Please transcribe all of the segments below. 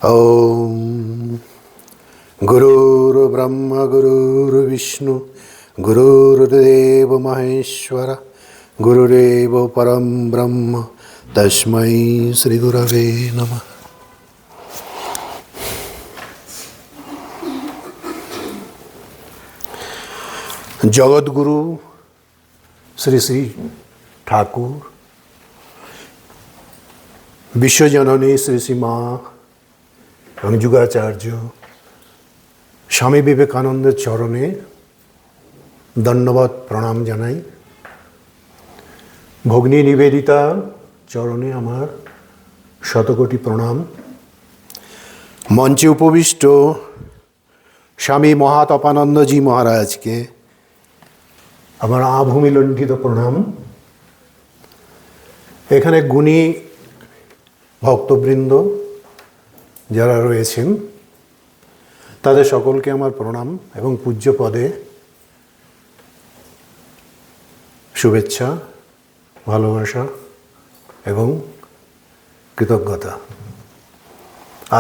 ॐ गुरुर्ब्रह्म गुरुर्विष्णु गुरुर्देव महेश्वर गुरुरेव परं ब्रह्म तस्मै श्रीगुरवे नमः। जगद्गुरु श्री श्री ठाकुर, विश्वजननी श्री श्री माँ এবং যুগাচার্য স্বামী বিবেকানন্দের চরণে ধন্যবাদ প্রণাম জানাই। ভগ্নী নিবেদিতা চরণে আমার শতকোটি প্রণাম। মঞ্চে উপবিষ্ট স্বামী মহাতপানন্দজি মহারাজকে আমার আভূমি লণ্ঠিত প্রণাম। এখানে গুণী ভক্তবৃন্দ যারা রয়েছেন তাদের সকলকে আমার প্রণাম এবং পূজ্য পদে শুভেচ্ছা, ভালোবাসা এবং কৃতজ্ঞতা।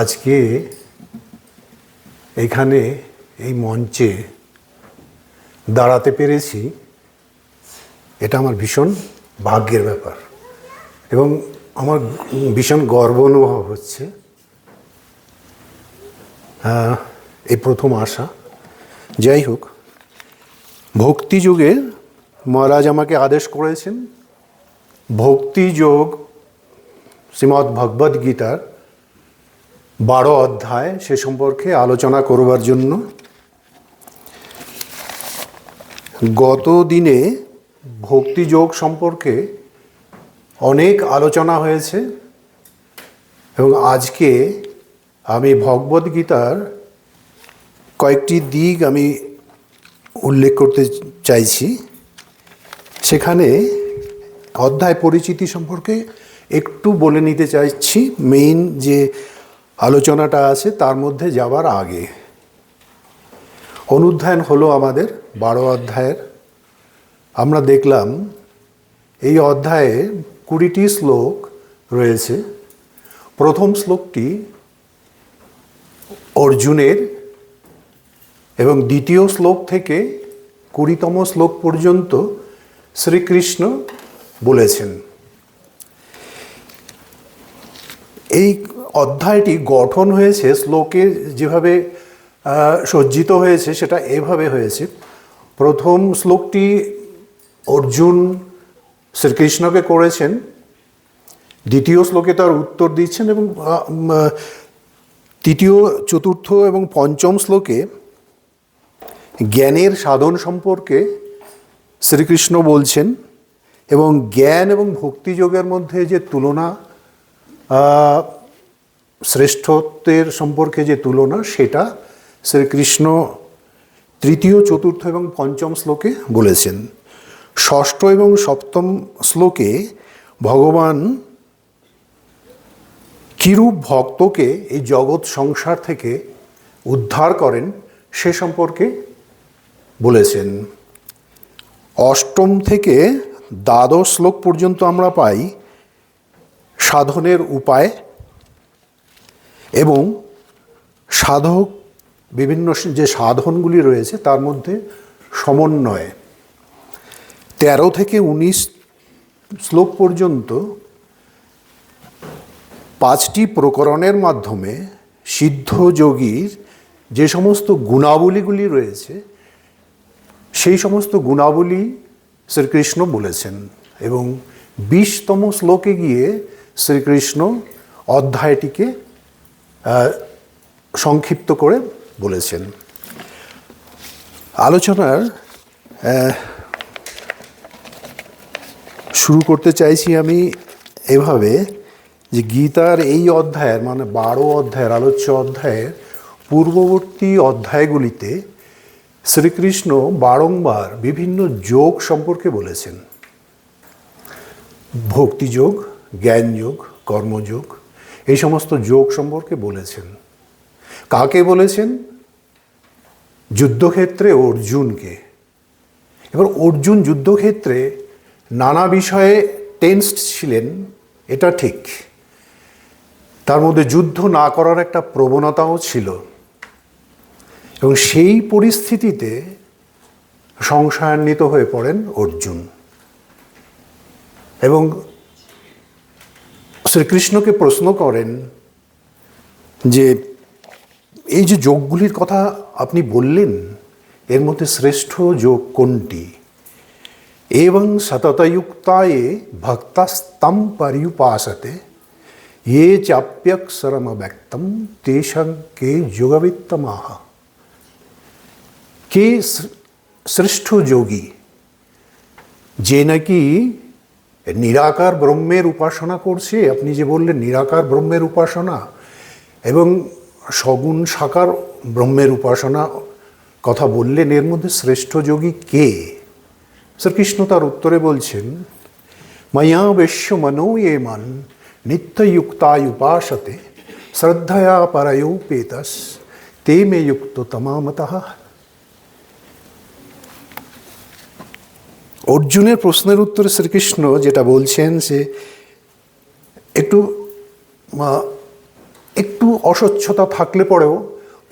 আজকে এখানে এই মঞ্চে দাঁড়াতে পেরেছি, এটা আমার ভীষণ ভাগ্যের ব্যাপার এবং আমার ভীষণ গর্ব অনুভব হচ্ছে। এই প্রথম আসা। যাই হোক, ভক্তিযোগে মহারাজ আমাকে আদেশ করেছেন ভক্তিযোগ শ্রীমদ্ ভগবদ্ গীতার 12 অধ্যায় সে সম্পর্কে আলোচনা করবার জন্য। গত দিনে ভক্তিযোগ সম্পর্কে অনেক আলোচনা হয়েছে এবং আজকে আমি ভগবদ্গীতার কয়েকটি দিক আমি উল্লেখ করতে চাইছি। সেখানে অধ্যায় পরিচিতি সম্পর্কে একটু বলে নিতে চাইছি। মেইন যে আলোচনাটা আছে তার মধ্যে যাবার আগে অনুধ্যান হলো আমাদের 12 অধ্যায়ের। আমরা দেখলাম এই অধ্যায়ে 20টি শ্লোক রয়েছে। প্রথম শ্লোকটি অর্জুনের এবং দ্বিতীয় শ্লোক থেকে 20তম শ্লোক পর্যন্ত শ্রীকৃষ্ণ বলেছেন। এই অধ্যায়টি গঠন হয়েছে শ্লোকে যেভাবে সজ্জিত হয়েছে সেটা এভাবে হয়েছে। প্রথম শ্লোকটি অর্জুন শ্রীকৃষ্ণকে করেছেন, দ্বিতীয় শ্লোকে তার উত্তর দিচ্ছেন এবং তৃতীয়, চতুর্থ এবং পঞ্চম শ্লোকে জ্ঞানের সাধন সম্পর্কে শ্রীকৃষ্ণ বলছেন এবং জ্ঞান এবং ভক্তিযোগের মধ্যে যে তুলনা, শ্রেষ্ঠত্বের সম্পর্কে যে তুলনা, সেটা শ্রীকৃষ্ণ তৃতীয়, চতুর্থ এবং পঞ্চম শ্লোকে বলেছেন। ষষ্ঠ এবং সপ্তম শ্লোকে ভগবান কিরূপ ভক্তকে এই জগৎ সংসার থেকে উদ্ধার করেন সে সম্পর্কে বলেছেন। অষ্টম থেকে দ্বাদশ শ্লোক পর্যন্ত আমরা পাই সাধনের উপায় এবং সাধক বিভিন্ন যে সাধনগুলি রয়েছে তার মধ্যে সমন্বয়। 13 থেকে 19 শ্লোক পর্যন্ত 5টি প্রকরণের মাধ্যমে সিদ্ধ যোগীর যে সমস্ত গুণাবলীগুলি রয়েছে সেই সমস্ত গুণাবলী শ্রীকৃষ্ণ বলেছেন এবং 20তম শ্লোকে গিয়ে শ্রীকৃষ্ণ অধ্যায়টিকে সংক্ষিপ্ত করে বলেছেন। আলোচনার শুরু করতে চাইছি আমি এভাবে যে গীতার এই অধ্যায়ের মানে 12 অধ্যায়ের আলোচ্য অধ্যায়ের পূর্ববর্তী অধ্যায়গুলিতে শ্রীকৃষ্ণ বারংবার বিভিন্ন যোগ সম্পর্কে বলেছেন। ভক্তিযোগ, জ্ঞানযোগ, কর্মযোগ, এই সমস্ত যোগ সম্পর্কে বলেছেন। কাকে বলেছেন? যুদ্ধক্ষেত্রে অর্জুনকে। এবার অর্জুন যুদ্ধক্ষেত্রে নানা বিষয়ে টেন্সড ছিলেন, এটা ঠিক। তার মধ্যে যুদ্ধ না করার একটা প্রবণতাও ছিল, এবং সেই পরিস্থিতিতে সংশয়ান্বিত হয়ে পড়েন অর্জুন এবং শ্রীকৃষ্ণকে প্রশ্ন করেন যে এই যে যোগগুলির কথা আপনি বললেন, এর মধ্যে শ্রেষ্ঠ যোগ কোনটি? এবং সততযুক্তায়ে ভক্তাস্তম পর্যুপাসতে ये चाप्यक्षरमव्यक्तम तेषां के যোগবিত্তমাহ। কে শ্রেষ্ঠ যোগী? যে নাকি নিরাকার ব্রহ্মের উপাসনা করছে, আপনি যে বললেন নিরাকার ব্রহ্মের উপাসনা এবং সগুণ সাকার ব্রহ্মের উপাসনা কথা বললেন, এর মধ্যে শ্রেষ্ঠ যোগী কে? শ্রীকৃষ্ণ তার উত্তরে বলছেন, ময়া বেশ্য মনো ये मन নিত্যযুক্তায়ুপাসতে শ্রদ্ধয়া পরয়োপেতস তে মে যুক্ত তমামতঃ। অর্জুনের প্রশ্নের উত্তরে শ্রীকৃষ্ণ যেটা বলছেন, সে একটু অস্বচ্ছতা থাকলে পরেও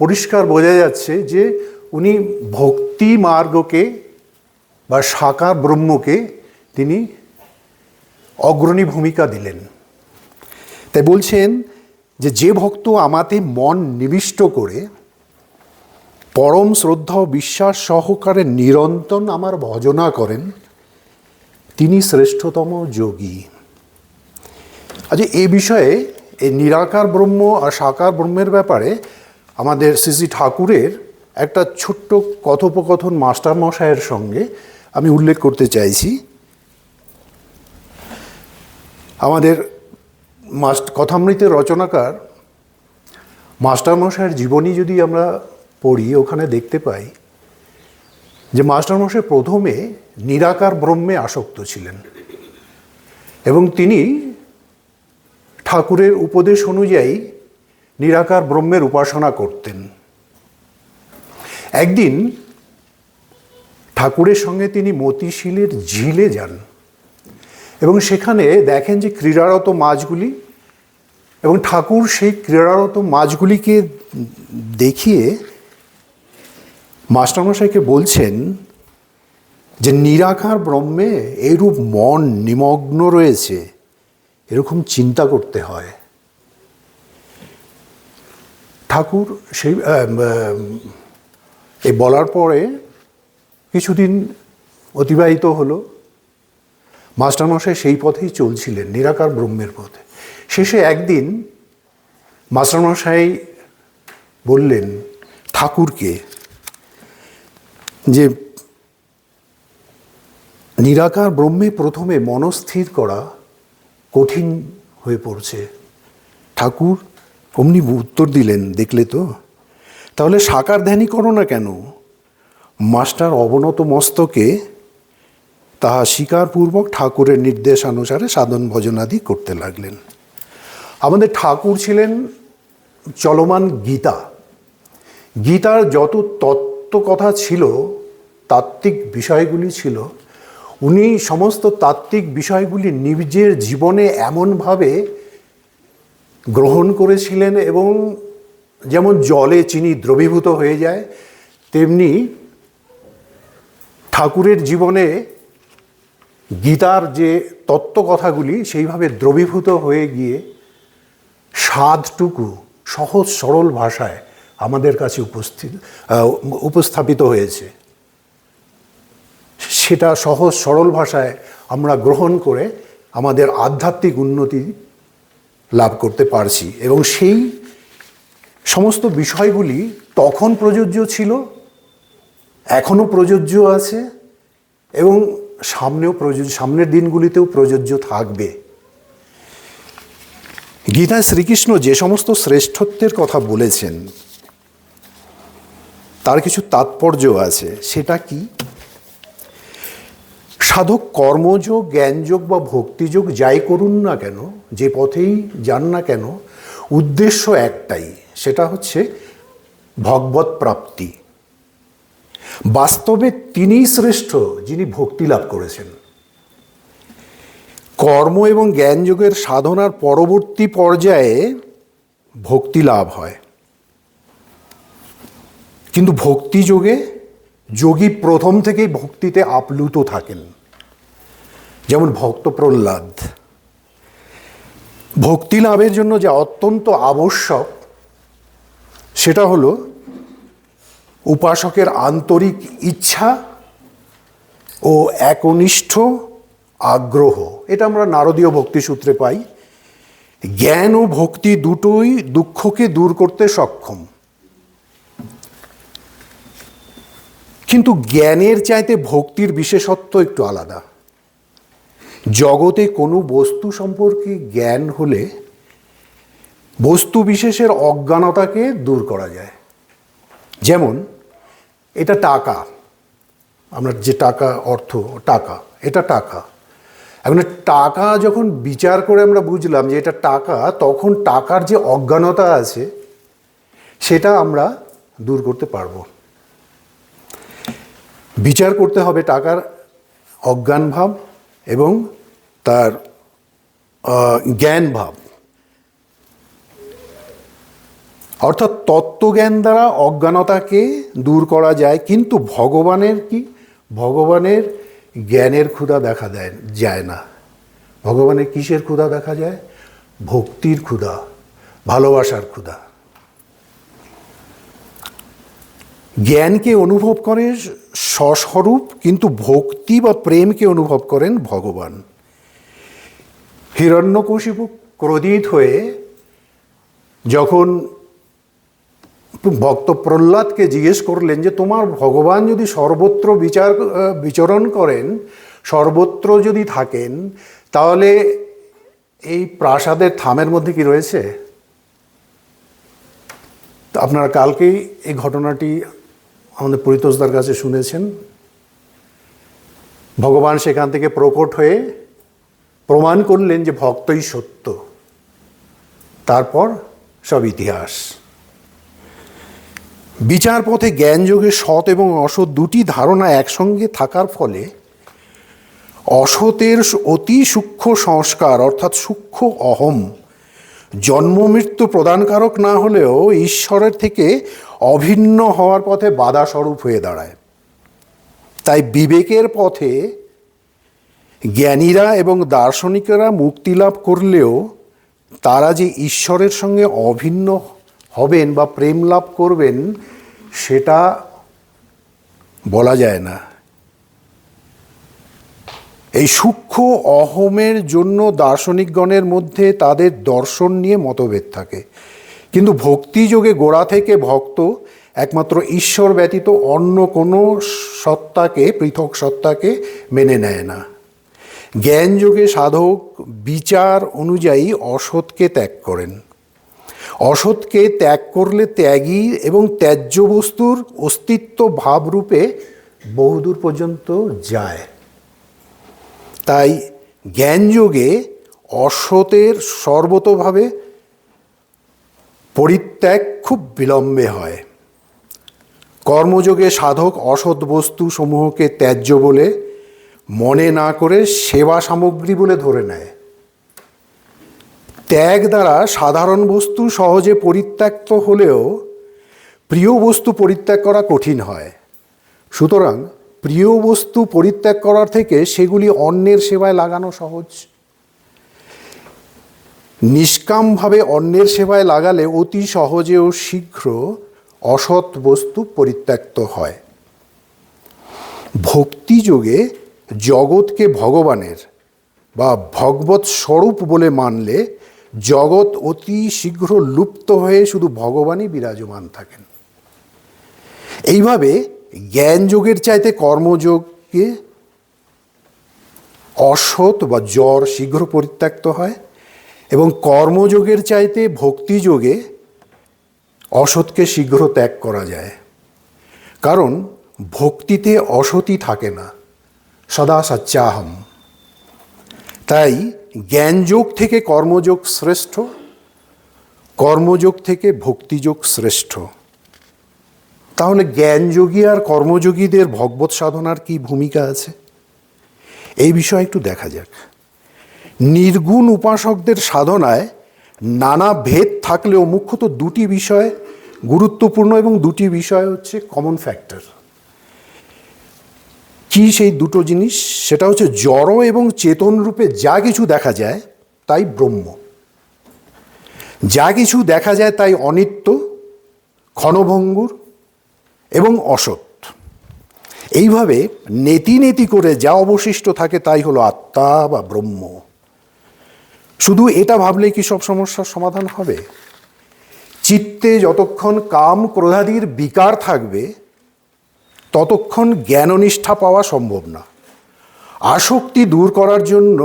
পরিষ্কার বোঝা যাচ্ছে যে উনি ভক্তি মার্গকে বা সাকার ব্রহ্মকে তিনি অগ্রণী ভূমিকা দিলেন। তাই বলছেন যে ভক্ত আমাতে মন নিবিষ্ট করে পরম শ্রদ্ধা ও বিশ্বাস সহকারে নিরন্তর আমার ভজনা করেন, তিনি শ্রেষ্ঠতম যোগী। আচ্ছা, এই বিষয়ে এই নিরাকার ব্রহ্ম আর সাকার ব্রহ্মের ব্যাপারে আমাদের শ্রী শ্রী ঠাকুরের একটা ছোট্ট কথোপকথন মাস্টারমশাইয়ের সঙ্গে আমি উল্লেখ করতে চাইছি। আমাদের কথামৃতের রচনাকার মাস্টারমশাইয়ের জীবনী যদি আমরা পড়ি, ওখানে দেখতে পাই যে মাস্টারমশাই প্রথমে নিরাকার ব্রহ্মে আসক্ত ছিলেন এবং তিনি ঠাকুরের উপদেশ অনুযায়ী নিরাকার ব্রহ্মের উপাসনা করতেন। একদিন ঠাকুরের সঙ্গে তিনি মতিশিলের ঝিলে যান এবং সেখানে দেখেন যে ক্রীড়ারত মাছগুলি, এবং ঠাকুর সেই ক্রীড়ারত মাছগুলিকে দেখিয়ে মাস্টারমশাইকে বলছেন যে নিরাকার ব্রহ্মে এইরূপ মন নিমগ্ন রয়েছে, এরকম চিন্তা করতে হয়। ঠাকুর সেই এই বলার পরে কিছুদিন অতিবাহিত হলো, মাস্টারমশাই সেই পথেই চলছিলেন, নিরাকার ব্রহ্মের পথে। শেষে একদিন মাস্টারমশাই বললেন ঠাকুরকে যে নিরাকার ব্রহ্মে প্রথমে মনস্থির করা কঠিন হয়ে পড়ছে। ঠাকুর অমনি উত্তর দিলেন, দেখলে তো, তাহলে সাকার ধ্যানই করো না কেন? মাস্টার অবনত মস্তকে তাহা স্বীকারপূর্বক ঠাকুরের নির্দেশানুসারে সাধন ভজনাদি করতে লাগলেন। আমাদের ঠাকুর ছিলেন চলমান গীতা। গীতার যত তত্ত্ব কথা ছিল, তাত্ত্বিক বিষয়গুলি ছিল, উনি সমস্ত তাত্ত্বিক বিষয়গুলি নিজের জীবনে এমনভাবে গ্রহণ করেছিলেন এবং যেমন জলে চিনি দ্রবীভূত হয়ে যায়, তেমনি ঠাকুরের জীবনে গীতার যে তত্ত্ব কথাগুলি সেইভাবে দ্রবীভূত হয়ে গিয়ে স্বাদটুকু সহজ সরল ভাষায় আমাদের কাছে উপস্থাপিত হয়েছে। সেটা সহজ সরল ভাষায় আমরা গ্রহণ করে আমাদের আধ্যাত্মিক উন্নতি লাভ করতে পারছি, এবং সেই সমস্ত বিষয়গুলি তখন প্রযোজ্য ছিল, এখনও প্রযোজ্য আছে এবং সামনের দিনগুলিতেও প্রযোজ্য থাকবে। গীতায় শ্রীকৃষ্ণ যে সমস্ত শ্রেষ্ঠত্বের কথা বলেছেন তার কিছু তাৎপর্য আছে। সেটা কি? সাধক কর্মযোগ, জ্ঞানযোগ বা ভক্তিযোগ যাই করুন না কেন, যে পথেই যান না কেন, উদ্দেশ্য একটাই, সেটা হচ্ছে ভগবৎ প্রাপ্তি। বাস্তবে তিনিই শ্রেষ্ঠ যিনি ভক্তি লাভ করেছেন। কর্ম এবং জ্ঞানযোগের সাধনার পরবর্তী পর্যায়ে ভক্তি লাভ হয়। কিন্তু ভক্তি যোগে যোগী প্রথম থেকেই ভক্তিতে আপ্লুত থাকেন, যেমন ভক্ত প্রহ্লাদ। ভক্তি লাভের জন্য যে অত্যন্ত আবশ্যক সেটা হলো উপাসকের আন্তরিক ইচ্ছা ও একনিষ্ঠ আগ্রহ। এটা আমরা নারদীয় ভক্তি সূত্রে পাই। জ্ঞান ও ভক্তি দুটোই দুঃখকে দূর করতে সক্ষম, কিন্তু জ্ঞানের চাইতে ভক্তির বিশেষত্ব একটু আলাদা। জগতে কোনো বস্তু সম্পর্কে জ্ঞান হলে বস্তু বিশেষের অজ্ঞানতাকে দূর করা যায়। যেমন এটা টাকা, আমরা যে টাকা, অর্থ, টাকা, এটা টাকা। এখন টাকা যখন বিচার করে আমরা বুঝলাম যে এটা টাকা, তখন টাকার যে অজ্ঞানতা আছে সেটা আমরা দূর করতে পারবো। বিচার করতে হবে টাকার অজ্ঞান ভাব এবং তার জ্ঞান ভাব। অর্থাৎ তত্ত্বজ্ঞান দ্বারা অজ্ঞানতাকে দূর করা যায়, কিন্তু ভগবানের কি, ভগবানের জ্ঞানের ক্ষুধা দেখা যায় না। ভগবানের কিসের ক্ষুধা দেখা যায়? ভক্তির ক্ষুধা, ভালোবাসার ক্ষুধা। জ্ঞানকে অনুভব করে স্বস্বরূপ, কিন্তু ভক্তি বা প্রেমকে অনুভব করেন ভগবান। হিরণ্যকশিপু ক্রোধিত হয়ে যখন ভক্ত প্রহ্লাদকে জিজ্ঞেস করলেন যে তোমার ভগবান যদি সর্বত্র বিচরণ করেন, সর্বত্র যদি থাকেন, তাহলে এই প্রাসাদের থামের মধ্যে কি রয়েছে? আপনারা কালকেই এই ঘটনাটি আমাদের পরিতোষদার কাছে শুনেছেন। ভগবান সেখান থেকে প্রকট হয়ে প্রমাণ করলেন যে ভক্তই সত্য। তারপর সব ইতিহাস। বিচার পথে জ্ঞানযোগে সৎ এবং অসৎ দুটি ধারণা একসঙ্গে থাকার ফলে অসতের অতি সূক্ষ্ম সংস্কার অর্থাৎ সূক্ষ্ম অহম জন্ম মৃত্যু প্রদানকারক না হলেও ঈশ্বরের থেকে অভিন্ন হওয়ার পথে বাধা স্বরূপ হয়ে দাঁড়ায়। তাই বিবেকের পথে জ্ঞানীরা এবং দার্শনিকেরা মুক্তি লাভ করলেও তারা যে ঈশ্বরের সঙ্গে অভিন্ন হবেন বা প্রেম লাভ করবেন সেটা বলা যায় না। এই সূক্ষ্ম অহমের জন্য দার্শনিকগণের মধ্যে তাদের দর্শন নিয়ে মতভেদ থাকে, কিন্তু ভক্তিযোগে গোড়া থেকে ভক্ত একমাত্র ঈশ্বর ব্যতীত অন্য কোনো সত্তাকে, পৃথক সত্তাকে মেনে নেয় না। জ্ঞানযোগে সাধক বিচার অনুযায়ী অসৎকে ত্যাগ করেন। অসৎকে ত্যাগ করলে ত্যাগী এবং ত্যায্য বস্তুর অস্তিত্ব ভাবরূপে বহুদূর পর্যন্ত যায়। তাই জ্ঞানযোগে অসতের সর্বতোভাবে পরিত্যাগ খুব বিলম্বে হয়। কর্মযোগে সাধক অসৎ বস্তু সমূহকে ত্যায্য বলে মনে না করে সেবা সামগ্রী বলে ধরে নেয়। ত্যাগ দ্বারা সাধারণ বস্তু সহজে পরিত্যক্ত হলেও প্রিয় বস্তু পরিত্যাগ করা কঠিন হয়। সুতরাং প্রিয় বস্তু পরিত্যাগ করার থেকে সেগুলি অন্যের সেবায় লাগানো সহজ। নিষ্কামভাবে অন্যের সেবায় লাগালে অতি সহজে ও শীঘ্র অসৎ বস্তু পরিত্যক্ত হয়। ভক্তিযোগে জগৎকে ভগবানের বা ভগবৎ স্বরূপ বলে মানলে জগৎ অতি শীঘ্র লুপ্ত হয়ে শুধু ভগবানই বিরাজমান থাকেন। এইভাবে জ্ঞানযোগের চাইতে কর্মযোগে অসৎ বা জড় শীঘ্র পরিত্যক্ত হয় এবং কর্মযোগের চাইতে ভক্তিযোগে অসৎকে শীঘ্র ত্যাগ করা যায়। কারণ ভক্তিতে অসৎই থাকে না, সদা সচ্চাহম। তাই জ্ঞানযোগ থেকে কর্মযোগ শ্রেষ্ঠ, কর্মযোগ থেকে ভক্তিযোগ শ্রেষ্ঠ। তাহলে জ্ঞানযোগী আর কর্মযোগীদের ভগবৎ সাধনার কি ভূমিকা আছে এই বিষয়ে একটু দেখা যাক। নির্গুণ উপাসকদের সাধনায় নানা ভেদ থাকলেও মুখ্যত দুটি বিষয় গুরুত্বপূর্ণ এবং দুটি বিষয় হচ্ছে কমন ফ্যাক্টর। কি সেই দুটো জিনিস? সেটা হচ্ছে জড় এবং চেতন রূপে যা কিছু দেখা যায় তাই ব্রহ্ম, যা কিছু দেখা যায় তাই অনিত্য, ক্ষণভঙ্গুর এবং অসৎ। এইভাবে নেতি নেতি করে যা অবশিষ্ট থাকে তাই হলো আত্মা বা ব্রহ্ম। শুধু এটা ভাবলেই কি সব সমস্যার সমাধান হবে? চিত্তে যতক্ষণ কাম ক্রোধাদির বিকার থাকবে ততক্ষণ জ্ঞাননিষ্ঠা পাওয়া সম্ভব না। আসক্তি দূর করার জন্য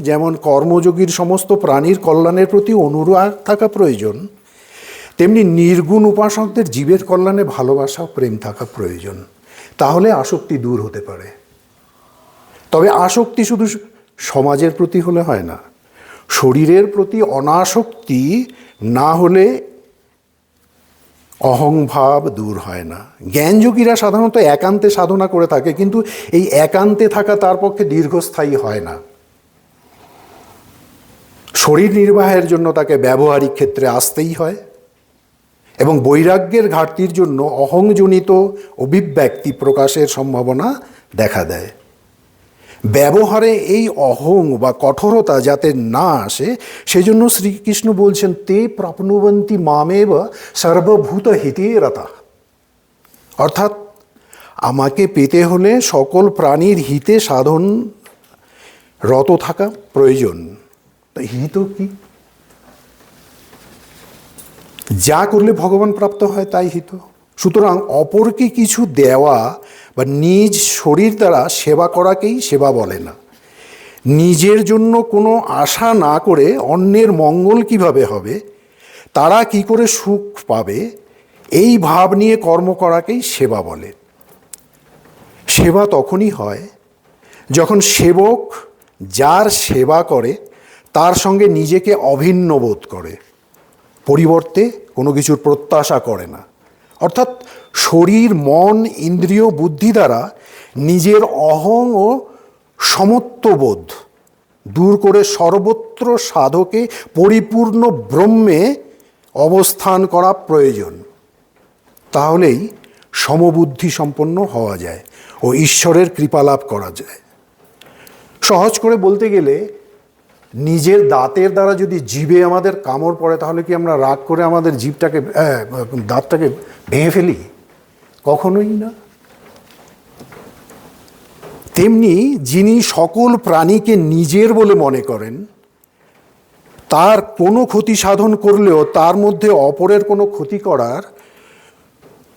যেমন কর্মযোগীর সমস্ত প্রাণীর কল্যাণের প্রতি অনুরাগ থাকা প্রয়োজন, তেমনি নির্গুণ উপাসকদের জীবের কল্যাণে ভালোবাসা ও প্রেম থাকা প্রয়োজন। তাহলে আসক্তি দূর হতে পারে। তবে আসক্তি শুধু সমাজের প্রতি হলে হয় না, শরীরের প্রতি অনাসক্তি না হলে অহংভাব দূর হয় না। জ্ঞানযোগীরা সাধারণত একান্তে সাধনা করে থাকে, কিন্তু এই একান্তে থাকা তার পক্ষে দীর্ঘস্থায়ী হয় না। শরীর নির্বাহের জন্য তাকে ব্যবহারিক ক্ষেত্রে আসতেই হয় এবং বৈরাগ্যের ঘাটতির জন্য অহংজনিত অভিব্যক্তি প্রকাশের সম্ভাবনা দেখা দেয়। ব্যবহারে এই অহং বা কঠোরতা যাতে না আসে সেজন্য শ্রীকৃষ্ণ বলছেন, তে প্রাপ্নুবন্তি মামেব সর্বভূত হিতে রতা। অর্থাৎ আমাকে পেতে হলে সকল প্রাণীর হিতে সাধন রত থাকা প্রয়োজন। হিত কি? যা করলে ভগবান প্রাপ্ত হয় তাই হিত। সুতরাং অপরকে কিছু দেওয়া বা নিজ শরীর দ্বারা সেবা করাকেই সেবা বলে না। নিজের জন্য কোনো আশা না করে অন্যের মঙ্গল কিভাবে হবে, তারা কি করে সুখ পাবে, এই ভাব নিয়ে কর্ম করাকেই সেবা বলে। সেবা তখনই হয় যখন সেবক যার সেবা করে তার সঙ্গে নিজেকে অভিন্ন বোধ করে, পরিবর্তে কোনো কিছুর প্রত্যাশা করে না। অর্থাৎ শরীর, মন, ইন্দ্রিয়, বুদ্ধি দ্বারা নিজের অহং ও সমত্ববোধ দূর করে সর্বত্র সাধকে পরিপূর্ণ ব্রহ্মে অবস্থান করা প্রয়োজন। তাহলেই সমবুদ্ধি সম্পন্ন হওয়া যায় ও ঈশ্বরের কৃপালাভ করা যায়। সহজ করে বলতে গেলে, নিজের দাঁতের দ্বারা যদি জিভে আমাদের কামড় পড়ে তাহলে কি আমরা রাগ করে আমাদের জিভটাকে দাঁতটাকে ভেঙে ফেলি? কখনোই না। তেমনি যিনি সকল প্রাণীকে নিজের বলে মনে করেন, তার কোনো ক্ষতি সাধন করলেও তার মধ্যে অপরের কোনো ক্ষতি করার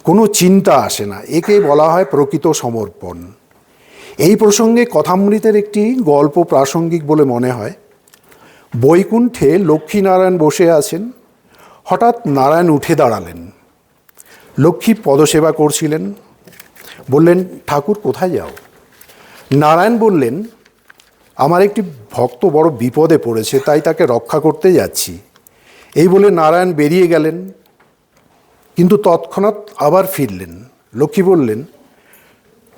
কোনো চিন্তা আসে না। একে বলা হয় প্রকৃত সমর্পণ। এই প্রসঙ্গে কথামৃতের একটি গল্প প্রাসঙ্গিক বলে মনে হয়। বৈকুণ্ঠে লক্ষ্মীনারায়ণ বসে আছেন। হঠাৎ নারায়ণ উঠে দাঁড়ালেন। লক্ষ্মী পদসেবা করছিলেন। বললেন, ঠাকুর কোথায় যাও? নারায়ণ বললেন, আমার একটি ভক্ত বড় বিপদে পড়েছে, তাই তাকে রক্ষা করতে যাচ্ছি। এই বলে নারায়ণ বেরিয়ে গেলেন, কিন্তু তৎক্ষণাৎ আবার ফিরলেন। লক্ষ্মী বললেন,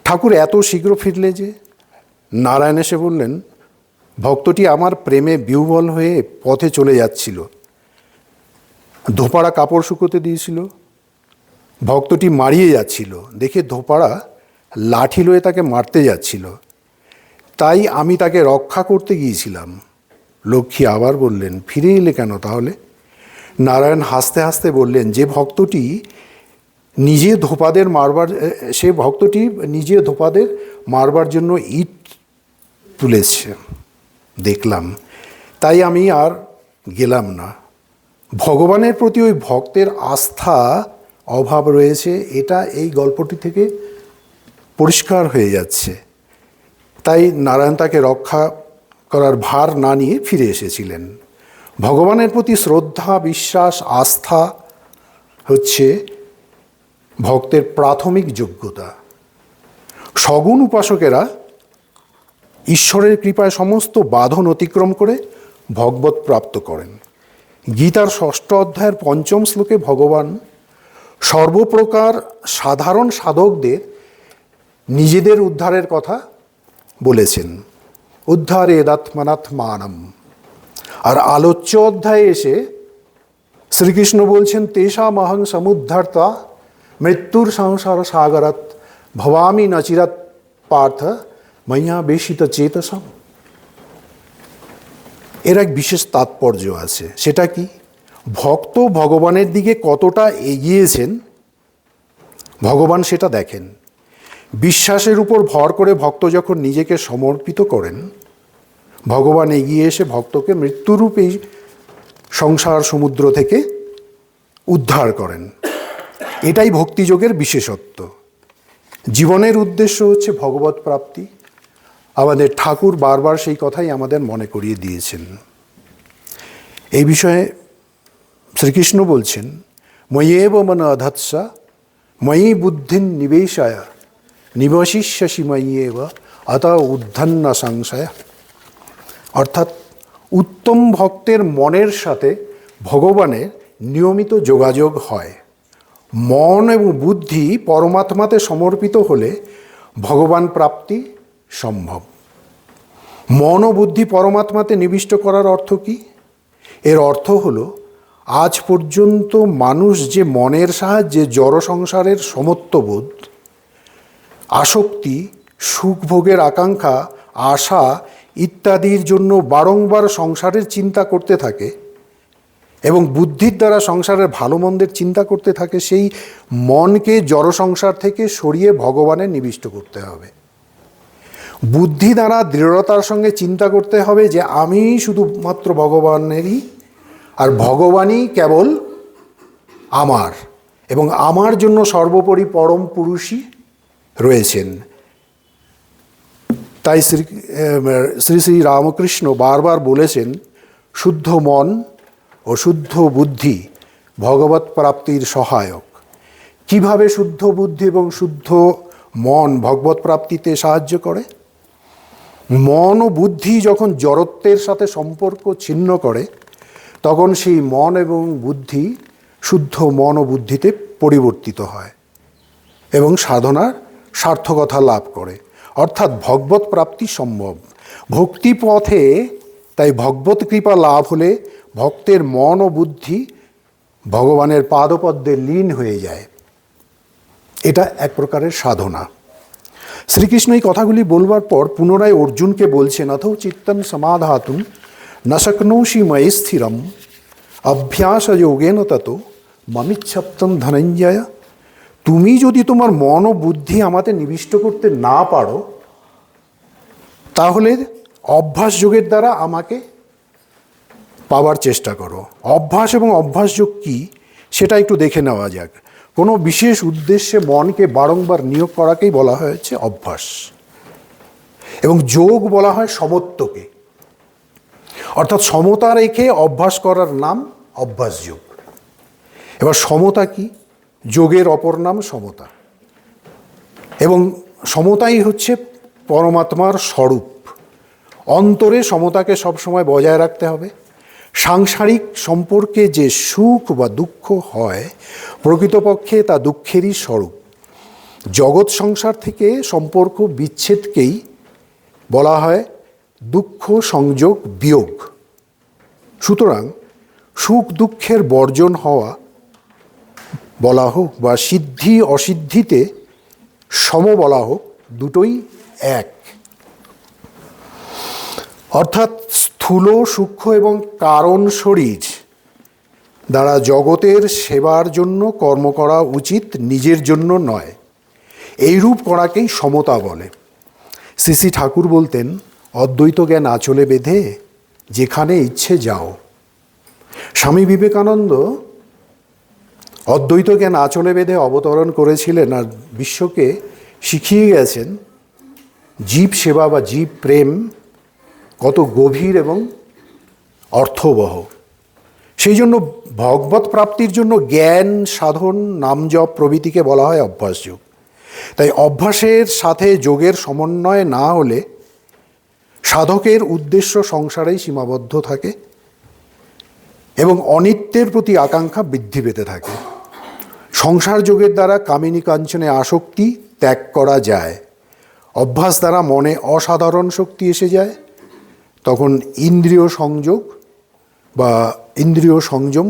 ঠাকুর এত শীঘ্র ফিরলে যে? নারায়ণ এসে বললেন, ভক্তটি আমার প্রেমে বিহ্বল হয়ে পথে চলে যাচ্ছিল। ধোপাড়া কাপড় শুকোতে দিয়েছিল। ভক্তটি মারিয়ে যাচ্ছিল দেখে ধোপাড়া লাঠি লয়ে তাকে মারতে যাচ্ছিল, তাই আমি তাকে রক্ষা করতে গিয়েছিলাম। লক্ষ্মী আবার বললেন, ফিরে এলে কেন তাহলে? নারায়ণ হাসতে হাসতে বললেন, সে ভক্তটি নিজে ধোপাদের মারবার জন্য ইট তুলেছে দেখলাম, তাই আমি আর গেলাম না। ভগবানের প্রতি ওই ভক্তের আস্থা অভাব রয়েছে, এটা এই গল্পটি থেকে পরিষ্কার হয়ে যাচ্ছে। তাই নারায়ণ তাকে রক্ষা করার ভার না নিয়ে ফিরে এসেছিলেন। ভগবানের প্রতি শ্রদ্ধা, বিশ্বাস, আস্থা হচ্ছে ভক্তের প্রাথমিক যোগ্যতা। সগুণ উপাসকেরা ঈশ্বরের কৃপায় সমস্ত বাঁধন অতিক্রম করে ভগবৎ প্রাপ্ত করেন। গীতার 6 অধ্যায়ের 5 শ্লোকে ভগবান সর্বপ্রকার সাধারণ সাধকদের নিজেদের উদ্ধারের কথা বলেছেন, উদ্ধারে দাত্মানাত্মানম। আর আলোচ্য অধ্যায়ে এসে শ্রীকৃষ্ণ বলছেন তেষামহং সমুদ্ধর্তা মৃত্যুর সংসার সাগরাত ভবামি নচিরাত পার্থ ময়্যা বেশিত চেতসম। এর এক বিশেষ তাৎপর্য আছে। সেটা কি? ভক্ত ভগবানের দিকে কতটা এগিয়েছেন ভগবান সেটা দেখেন। বিশ্বাসের উপর ভর করে ভক্ত যখন নিজেকে সমর্পিত করেন, ভগবান এগিয়ে এসে ভক্তকে মৃত্যুরূপী সংসার সমুদ্র থেকে উদ্ধার করেন। এটাই ভক্তিযোগের বিশেষত্ব। জীবনের উদ্দেশ্য হচ্ছে ভগবৎ প্রাপ্তি। আমাদের ঠাকুর বারবার সেই কথাই আমাদের মনে করিয়ে দিয়েছেন। এই বিষয়ে শ্রীকৃষ্ণ বলছেন ময়্যেব মন অধৎসা ময়ি বুদ্ধিন নিবেশায় নিবশিষ্যসি ময়্যেব অত উদ্ধন্ন সংশয়। অর্থাৎ উত্তম ভক্তের মনের সাথে ভগবানের নিয়মিত যোগাযোগ হয়। মন এবং বুদ্ধি পরমাত্মাতে সমর্পিত হলে ভগবান প্রাপ্তি সম্ভব। মন ও বুদ্ধি পরমাত্মাতে নিবিষ্ট করার অর্থ কি? এর অর্থ হলো আজ পর্যন্ত মানুষ যে মনের সাহায্যে জড় সংসারের সমত্ববোধ, আসক্তি, সুখভোগের আকাঙ্ক্ষা, আশা ইত্যাদির জন্য বারংবার সংসারের চিন্তা করতে থাকে এবং বুদ্ধির দ্বারা সংসারের ভালো মন্দের চিন্তা করতে থাকে, সেই মনকে জড় সংসার থেকে সরিয়ে ভগবানে নিবিষ্ট করতে হবে। বুদ্ধি দ্বারা দৃঢ়তার সঙ্গে চিন্তা করতে হবে যে আমি শুধুমাত্র ভগবানেরই, আর ভগবানই কেবল আমার, এবং আমার জন্য সর্বোপরি পরম পুরুষই রয়েছেন। তাই শ্রী শ্রী রামকৃষ্ণ বারবার বলেছেন শুদ্ধ মন ও শুদ্ধ বুদ্ধি ভগবৎ প্রাপ্তির সহায়ক। কিভাবে শুদ্ধ বুদ্ধি এবং শুদ্ধ মন ভগবৎ প্রাপ্তিতে সাহায্য করে? মন ও বুদ্ধি যখন জড়ত্বের সাথে সম্পর্ক ছিন্ন করে, তখন সেই মন এবং বুদ্ধি শুদ্ধ মন ও বুদ্ধিতে পরিবর্তিত হয় এবং সাধনার সার্থকতা লাভ করে, অর্থাৎ ভগবৎ প্রাপ্তি সম্ভব। ভক্তি পথে তাই ভগবৎ কৃপা লাভ হলে ভক্তের মন ও বুদ্ধি ভগবানের পাদপদ্মে লীন হয়ে যায়। এটা এক প্রকারের সাধনা। শ্রীকৃষ্ণ এই কথাগুলি বলবার পর পুনরায় অর্জুনকে বলছেন অথ চিত্তম সমাধাতুম ন শক্নোষি ময়ি স্থিরম অভ্যাস যোগেন ততো মমিচ্ছপ্তম ধনঞ্জয়। তুমি যদি তোমার মন ও বুদ্ধি আমাতে নিবিষ্ট করতে না পারো, তাহলে অভ্যাস যোগের দ্বারা আমাকে পাওয়ার চেষ্টা করো। অভ্যাস এবং অভ্যাসযোগ কি সেটা একটু দেখে নেওয়া যাক। কোনো বিশেষ উদ্দেশ্যে মনকে বারংবার নিয়োগ করাকেই বলা হয়েছে অভ্যাস, এবং যোগ বলা হয় সমত্বকে, অর্থাৎ সমতা রেখে অভ্যাস করার নাম অভ্যাস যোগ। এবার সমতা কি? যোগের অপর নাম সমতা, এবং সমতাই হচ্ছে পরমাত্মার স্বরূপ। অন্তরে সমতাকে সবসময় বজায় রাখতে হবে। সাংসারিক সম্পর্কে যে সুখ বা দুঃখ হয়, প্রকৃতপক্ষে তা দুঃখেরই স্বরূপ। জগৎ সংসার থেকে সম্পর্ক বিচ্ছেদকেই বলা হয় দুঃখ সংযোগ বিয়োগ। সুতরাং সুখ দুঃখের বর্জন হওয়া বলা হোক বা সিদ্ধি অসিদ্ধিতে সম বলা হোক, দুটোই এক। অর্থাৎ স্থূল সূক্ষ্ম এবং কারণ শরীর দ্বারা জগতের সেবার জন্য কর্ম করা উচিত, নিজের জন্য নয়। এইরূপ করাকেই সমতা বলে। শ্রী শ্রী ঠাকুর বলতেন অদ্বৈত জ্ঞান আঁচলে বেঁধে যেখানে ইচ্ছে যাও। স্বামী বিবেকানন্দ অদ্বৈত জ্ঞান আঁচলে বেঁধে অবতরণ করেছিলেন আর বিশ্বকে শিখিয়ে গেছেন জীব সেবা বা জীব প্রেম কত গভীর এবং অর্থবহ। সেই জন্য ভগবৎ প্রাপ্তির জন্য জ্ঞান সাধন নাম জপ প্রভৃতিকে বলা হয় অভ্যাস যোগ। তাই অভ্যাসের সাথে যোগের সমন্বয় না হলে সাধকের উদ্দেশ্য সংসারেই সীমাবদ্ধ থাকে এবং অনিত্যের প্রতি আকাঙ্ক্ষা বৃদ্ধি পেতে থাকে। সংসার যোগের দ্বারা কামিনী কাঞ্চনে আসক্তি ত্যাগ করা যায়। অভ্যাস দ্বারা মনে অসাধারণ শক্তি এসে যায়। তখন ইন্দ্রিয় সংযোগ বা ইন্দ্রিয় সংযম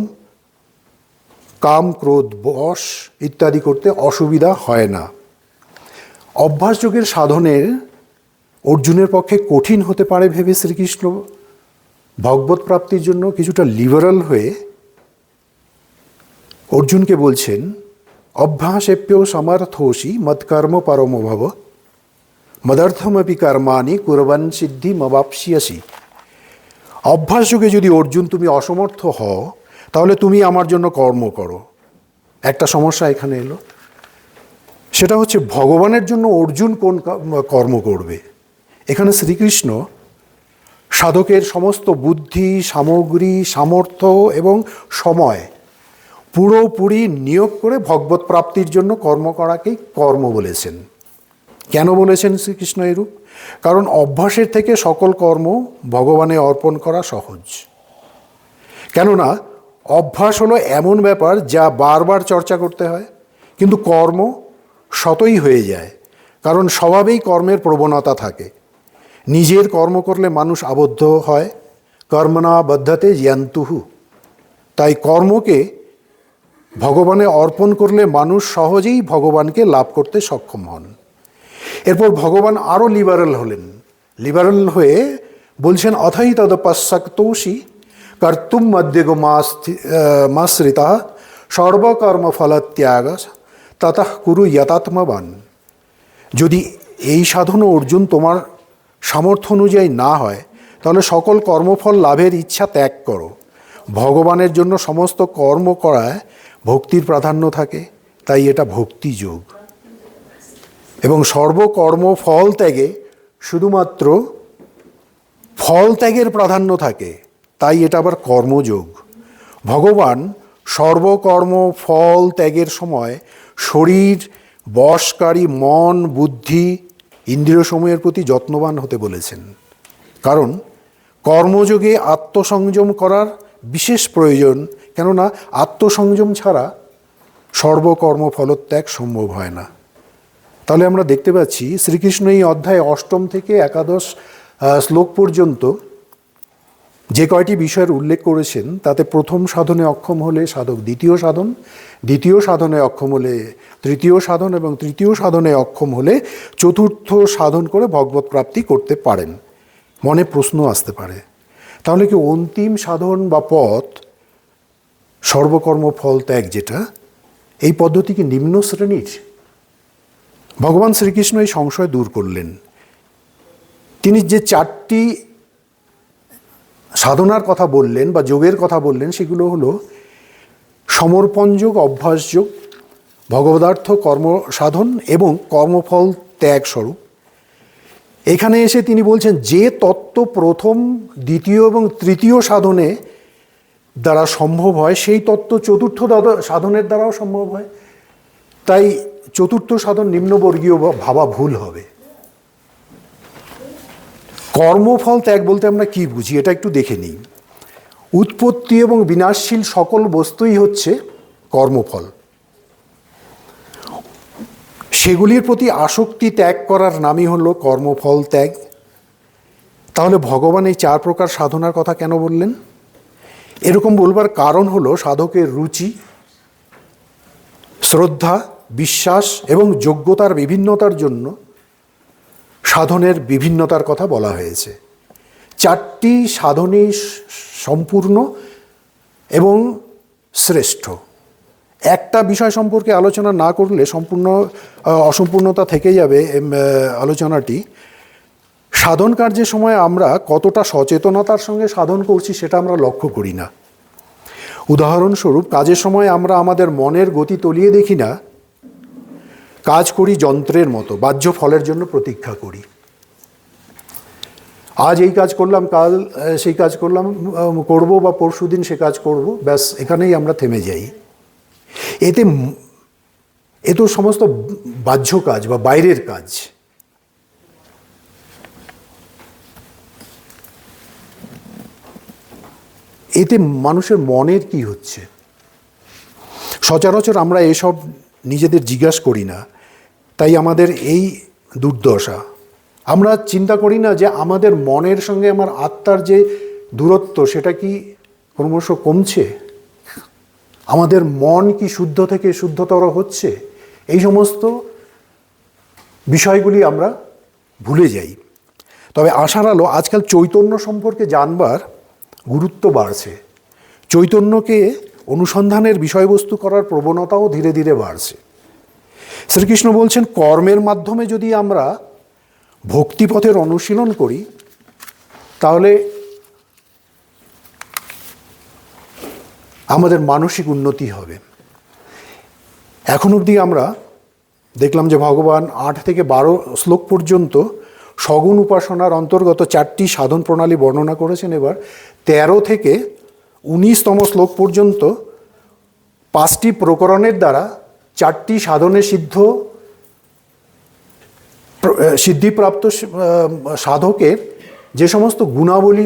কাম ক্রোধ বশ ইত্যাদি করতে অসুবিধা হয় না। অভ্যাস যোগের সাধনের অর্জুনের পক্ষে কঠিন হতে পারে ভেবে শ্রীকৃষ্ণ ভগবত প্রাপ্তির জন্য কিছুটা লিবারাল হয়ে অর্জুনকে বলছেন, অভ্যাসেপ্য সমর্থোষি মৎকর্ম পরমভব মদর্থমপি কর্মাণি কুর্বন সিদ্ধি মবাপ্সিয়াসি। অভ্যাস যোগে যদি অর্জুন তুমি অসমর্থ হও, তাহলে তুমি আমার জন্য কর্ম করো। একটা সমস্যা এখানে এলো, সেটা হচ্ছে ভগবানের জন্য অর্জুন কোন কর্ম করবে। এখানে শ্রীকৃষ্ণ সাধকের সমস্ত বুদ্ধি, সামগ্রী, সামর্থ্য এবং সময় পুরোপুরি নিয়োগ করে ভগবত প্রাপ্তির জন্য কর্ম করাকেই কর্ম বলেছেন। কেন বলেছেন শ্রীকৃষ্ণ এরূপ? কারণ অভ্যাসের থেকে সকল কর্ম ভগবানে অর্পণ করা সহজ। কেননা অভ্যাস হলো এমন ব্যাপার যা বারবার চর্চা করতে হয়, কিন্তু কর্ম স্বতই হয়ে যায়, কারণ স্বভাবেই কর্মের প্রবণতা থাকে। নিজের কর্ম করলে মানুষ আবদ্ধ হয়, কর্মণা বদ্ধতে জ্ঞান্তুহু। তাই কর্মকে ভগবানে অর্পণ করলে মানুষ সহজেই ভগবানকে লাভ করতে সক্ষম হন। এরপর ভগবান আরও লিবারাল হলেন। লিবারাল হয়ে বলছেন, অথৈ তদপশ্যক্তোষি কর্তুম মধ্যগ মাশ্রিতা সর্বকর্মফলত্যাগ ততঃ কুরু যথাত্মবান। যদি এই সাধন অর্জুন তোমার সামর্থ্য অনুযায়ী না হয়, তাহলে সকল কর্মফল লাভের ইচ্ছা ত্যাগ করো। ভগবানের জন্য সমস্ত কর্ম করায় ভক্তির প্রাধান্য থাকে, তাই এটা ভক্তিযোগ। এবং সর্বকর্ম ফল ত্যাগে শুধুমাত্র ফল ত্যাগের প্রাধান্য থাকে, তাই এটা আবার কর্মযোগ। ভগবান সর্বকর্ম ফল ত্যাগের সময় শরীর বশকারী মন, বুদ্ধি, ইন্দ্রিয়সমূহের প্রতি যত্নবান হতে বলেছেন। কারণ কর্মযোগে আত্মসংযম করার বিশেষ প্রয়োজন, কেননা আত্মসংযম ছাড়া সর্বকর্ম ফলত্যাগ সম্ভব হয় না। তাহলে আমরা দেখতে পাচ্ছি শ্রীকৃষ্ণ এই অধ্যায় 8 থেকে 11 শ্লোক পর্যন্ত যে কয়টি বিষয়ের উল্লেখ করেছেন, তাতে প্রথম সাধনে অক্ষম হলে সাধক দ্বিতীয় সাধন, দ্বিতীয় সাধনে অক্ষম হলে তৃতীয় সাধন, এবং তৃতীয় সাধনে অক্ষম হলে চতুর্থ সাধন করে ভগবত প্রাপ্তি করতে পারেন। মনে প্রশ্ন আসতে পারে, তাহলে কি অন্তিম সাধন বা পথ সর্বকর্ম ফল ত্যাগ, যেটা এই পদ্ধতি কি নিম্ন শ্রেণীর? ভগবান শ্রীকৃষ্ণ এই সংশয় দূর করলেন। তিনি যে 4টি সাধনার কথা বললেন বা যোগের কথা বললেন, সেগুলো হলো সমর্পণ যোগ, অভ্যাস যোগ, ভগবদার্থ কর্ম সাধন এবং কর্মফল ত্যাগ স্বরূপ। এখানে এসে তিনি বলছেন, যে তত্ত্ব প্রথম, দ্বিতীয় এবং তৃতীয় সাধনে দ্বারা সম্ভব হয়, সেই তত্ত্ব চতুর্থ সাধনের দ্বারাও সম্ভব হয়। তাই চতুর্থ সাধন নিম্নবর্গীয় ভাবা ভুল হবে। কর্মফল ত্যাগ বলতে আমরা কি বুঝি, এটা একটু দেখে নিই। উৎপত্তি এবং বিনাশশীল সকল বস্তুই হচ্ছে কর্মফল। সেগুলির প্রতি আসক্তি ত্যাগ করার নামই হলো কর্মফল ত্যাগ। তাহলে ভগবান এই 4 প্রকার সাধনার কথা কেন বললেন? এরকম বলবার কারণ হলো সাধকের রুচি, শ্রদ্ধা, বিশ্বাস এবং যোগ্যতার বিভিন্নতার জন্য সাধনের বিভিন্নতার কথা বলা হয়েছে। 4টি সাধনই সম্পূর্ণ এবং শ্রেষ্ঠ। একটা বিষয় সম্পর্কে আলোচনা না করলে অসম্পূর্ণতা থেকে যাবে আলোচনাটি। সাধন কার্যের সময় আমরা কতটা সচেতনতার সঙ্গে সাধন করছি সেটা আমরা লক্ষ্য করি না। উদাহরণস্বরূপ, কাজের সময় আমরা আমাদের মনের গতি তলিয়ে দেখি না, কাজ করি যন্ত্রের মতো, বাহ্য ফলের জন্য প্রতীক্ষা করি। আজ এই কাজ করলাম, কাল সেই কাজ করব বা পরশুদিন সে কাজ করব, ব্যাস এখানেই আমরা থেমে যাই। এ তো সমস্ত বাহ্য কাজ বা বাইরের কাজ। এতে মানুষের মনের কি হচ্ছে? সচরাচর আমরা এসব নিজেদের জিজ্ঞাসা করি না, তাই আমাদের এই দুর্দশা। আমরা চিন্তা করি না যে আমাদের মনের সঙ্গে আমার আত্মার যে দূরত্ব, সেটা কি ক্রমশ কমছে? আমাদের মন কি শুদ্ধ থেকে শুদ্ধতর হচ্ছে, এই সমস্ত বিষয়গুলি আমরা ভুলে যাই। তবে আশার আলো আজকাল চৈতন্য সম্পর্কে জানবার গুরুত্ব বাড়ছে, চৈতন্যকে অনুসন্ধানের বিষয়বস্তু করার প্রবণতাও ধীরে ধীরে বাড়ছে। শ্রীকৃষ্ণ বলছেন, কর্মের মাধ্যমে যদি আমরা ভক্তিপথের অনুশীলন করি তাহলে আমাদের মানসিক উন্নতি হবে। এখন অবধি আমরা দেখলাম যে ভগবান 8 থেকে 12 শ্লোক পর্যন্ত সগুণ উপাসনার অন্তর্গত 4টি সাধন প্রণালী বর্ণনা করেছেন। এবার 13 থেকে 19তম শ্লোক পর্যন্ত 5টি প্রকরণের দ্বারা 4টি সাধনে সিদ্ধিপ্রাপ্ত সাধকের যে সমস্ত গুণাবলী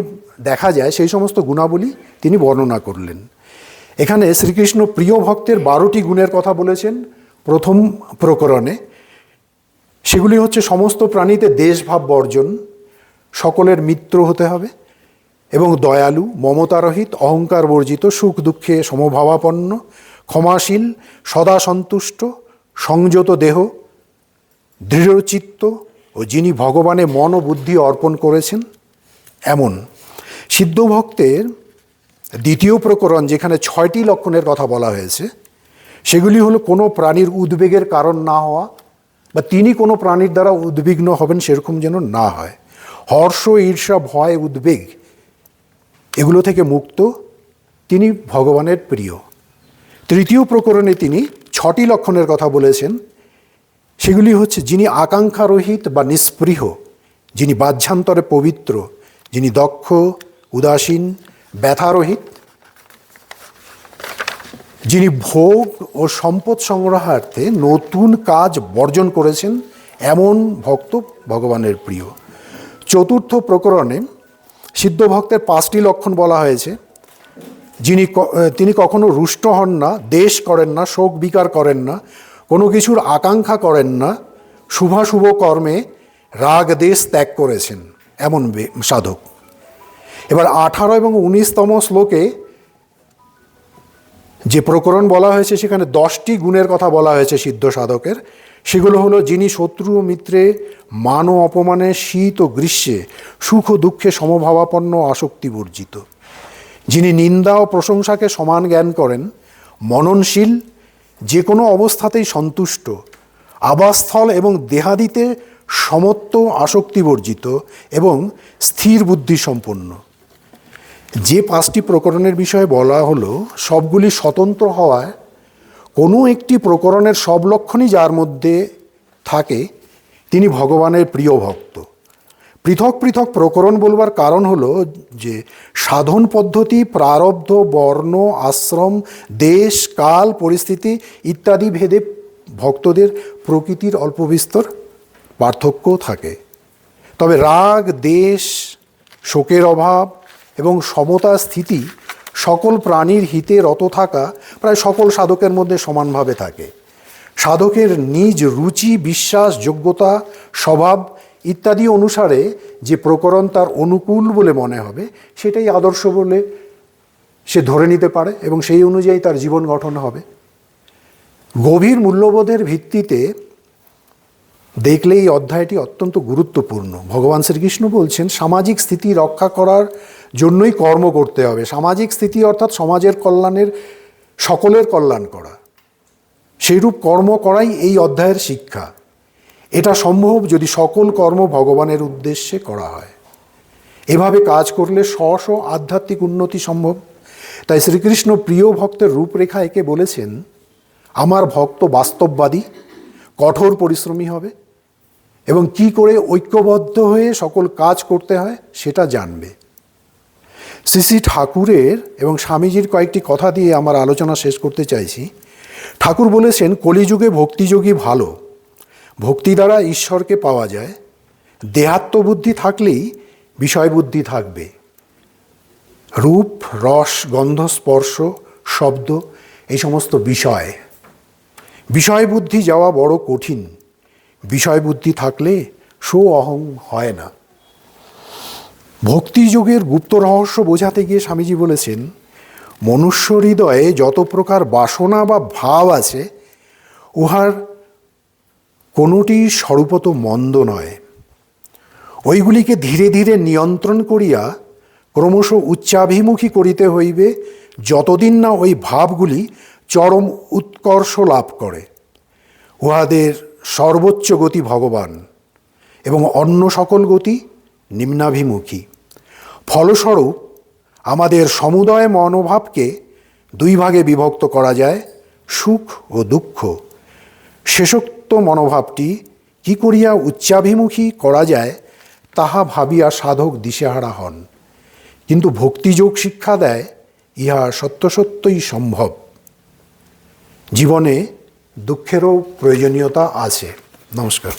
দেখা যায় সেই সমস্ত গুণাবলী তিনি বর্ণনা করলেন। এখানে শ্রীকৃষ্ণ প্রিয় ভক্তের 12টি গুণের কথা বলেছেন প্রথম প্রকরণে। সেগুলি হচ্ছে সমস্ত প্রাণীতে দেশভাব বর্জন, সকলের মিত্র হতে হবে এবং দয়ালু, মমতারহিত, অহংকার বর্জিত, সুখ দুঃখে সমভাবাপন্ন, ক্ষমাশীল, সদা সন্তুষ্ট, সংযত দেহ, দৃঢ়চিত্ত ও যিনি ভগবানে মন ও বুদ্ধি অর্পণ করেছেন এমন। সিদ্ধ ভক্তের দ্বিতীয় প্রকরণ, যেখানে 6টি লক্ষণের কথা বলা হয়েছে, সেগুলি হলো কোনো প্রাণীর উদ্বেগের কারণ না হওয়া, বা তিনি কোনো প্রাণীর দ্বারা উদ্বিগ্ন হবেন সেরকম যেন না হয়। হর্ষ, ঈর্ষা, ভয়, উদ্বেগ এগুলো থেকে মুক্ত, তিনি ভগবানের প্রিয়। তৃতীয় প্রকরণে তিনি 6টি লক্ষণের কথা বলেছেন। সেগুলি হচ্ছে যিনি আকাঙ্ক্ষারহিত বা নিস্পৃহ, যিনি বাহ্যান্তরে পবিত্র, যিনি দক্ষ, উদাসীন, ব্যথারহিত, যিনি ভোগ ও সম্পদ সংগ্রহার্থে নতুন কাজ বর্জন করেছেন এমন ভক্ত ভগবানের প্রিয়। চতুর্থ প্রকরণে সিদ্ধ ভক্তের 5টি লক্ষণ বলা হয়েছে। তিনি কখনো রুষ্ট হন না, দ্বেষ করেন না, শোক বিকার করেন না, কোনো কিছুর আকাঙ্ক্ষা করেন না, শুভাশুভ কর্মে রাগ দেশ ত্যাগ করেছেন এমন সাধক। এবার 18 এবং 19তম শ্লোকে যে প্রকরণ বলা হয়েছে সেখানে 10টি গুণের কথা বলা হয়েছে সিদ্ধ সাধকের। সেগুলো হলো, যিনি শত্রু ও মিত্রে, মান ও অপমানে, শীত ও গ্রীষ্মে, সুখ ও দুঃখে সমভাবাপন্ন, আসক্তি বর্জিত, যিনি নিন্দা ও প্রশংসাকে সমান জ্ঞান করেন, মননশীল, যে কোনো অবস্থাতেই সন্তুষ্ট, আবাসস্থল এবং দেহাদিতে সমত্ব, আসক্তি বর্জিত এবং স্থির বুদ্ধি সম্পন্ন। যে 5টি প্রকরণের বিষয়ে বলা হলো সবগুলি স্বতন্ত্র হওয়ায় কোনো একটি প্রকরণের সব লক্ষণই যার মধ্যে থাকে তিনি ভগবানের প্রিয় ভক্ত। পৃথক পৃথক প্রকরণ বলবার কারণ হলো যে সাধন পদ্ধতি, প্রারব্ধ, বর্ণ, আশ্রম, দেশ, কাল, পরিস্থিতি ইত্যাদি ভেদে ভক্তদের প্রকৃতির অল্প বিস্তর পার্থক্য থাকে। তবে রাগ, দেশ, শোকের অভাব এবং সমতা স্থিতি সকল প্রাণীর হিতে রত থাকা প্রায় সকল সাধকের মধ্যে সমানভাবে থাকে। সাধকের নিজ রুচি, বিশ্বাস, যোগ্যতা, স্বভাব ইত্যাদি অনুসারে যে প্রকরণ তার অনুকূল বলে মনে হবে সেটাই আদর্শ বলে সে ধরে নিতে পারে এবং সেই অনুযায়ী তার জীবন গঠন হবে। গভীর মূল্যবোধের ভিত্তিতে দেখলে এই অধ্যায়টি অত্যন্ত গুরুত্বপূর্ণ। ভগবান শ্রীকৃষ্ণ বলছেন, সামাজিক স্থিতি রক্ষা করার জন্যই কর্ম করতে হবে। সামাজিক স্থিতি অর্থাৎ সমাজের কল্যাণের, সকলের কল্যাণ করা, সেইরূপ কর্ম করাই এই অধ্যায়ের শিক্ষা। এটা সম্ভব যদি সকল কর্ম ভগবানের উদ্দেশ্যে করা হয়। এভাবে কাজ করলে স্ব আধ্যাত্মিক উন্নতি সম্ভব। তাই শ্রীকৃষ্ণ প্রিয় ভক্তের রূপরেখা একে বলেছেন, আমার ভক্ত বাস্তববাদী, কঠোর পরিশ্রমী হবে এবং কি করে ঐক্যবদ্ধ হয়ে সকল কাজ করতে হয় সেটা জানবে। শ্রী শ্রী ঠাকুরের এবং স্বামীজির কয়েকটি কথা দিয়ে আমার আলোচনা শেষ করতে চাইছি। ঠাকুর বলেছেন, কলিযুগে ভক্তিযোগী ভালো, ভক্তি দ্বারা ঈশ্বরকে পাওয়া যায়। দেহাত্মবুদ্ধি থাকলেই বিষয়বুদ্ধি থাকবে। রূপ, রস, গন্ধ, স্পর্শ, শব্দ এই সমস্ত বিষয় বুদ্ধি যাওয়া বড় কঠিন। বিষয় বুদ্ধি থাকলে অহং হয় না। ভক্তিযোগের গুপ্ত রহস্য বোঝাতে গিয়ে স্বামীজি বলেছেন, মনুষ্য হৃদয়ে যত প্রকার বাসনা বা ভাব আছে, উহার কোনোটি স্বরূপত মন্দ নয়। ওইগুলিকে ধীরে ধীরে নিয়ন্ত্রণ করিয়া ক্রমশ উচ্চাভিমুখী করিতে হইবে, যতদিন না ওই ভাবগুলি চরম উৎকর্ষ লাভ করে। উহাদের সর্বোচ্চ গতি ভগবান এবং অন্য সকল গতি নিম্নাভিমুখী। ফলস্বরূপ আমাদের সমুদয় মনোভাবকে দুই ভাগে বিভক্ত করা যায়, সুখ ও দুঃখ। শেষোক্ত মনোভাবটি কি করিয়া উচ্চাভিমুখী করা যায় তাহা ভাবিয়া সাধক দিশেহারা হন, কিন্তু ভক্তিযোগ শিক্ষা দেয় ইহা সত্য সত্যই সম্ভব। জীবনে দুঃখেরও প্রয়োজনীয়তা আছে। নমস্কার।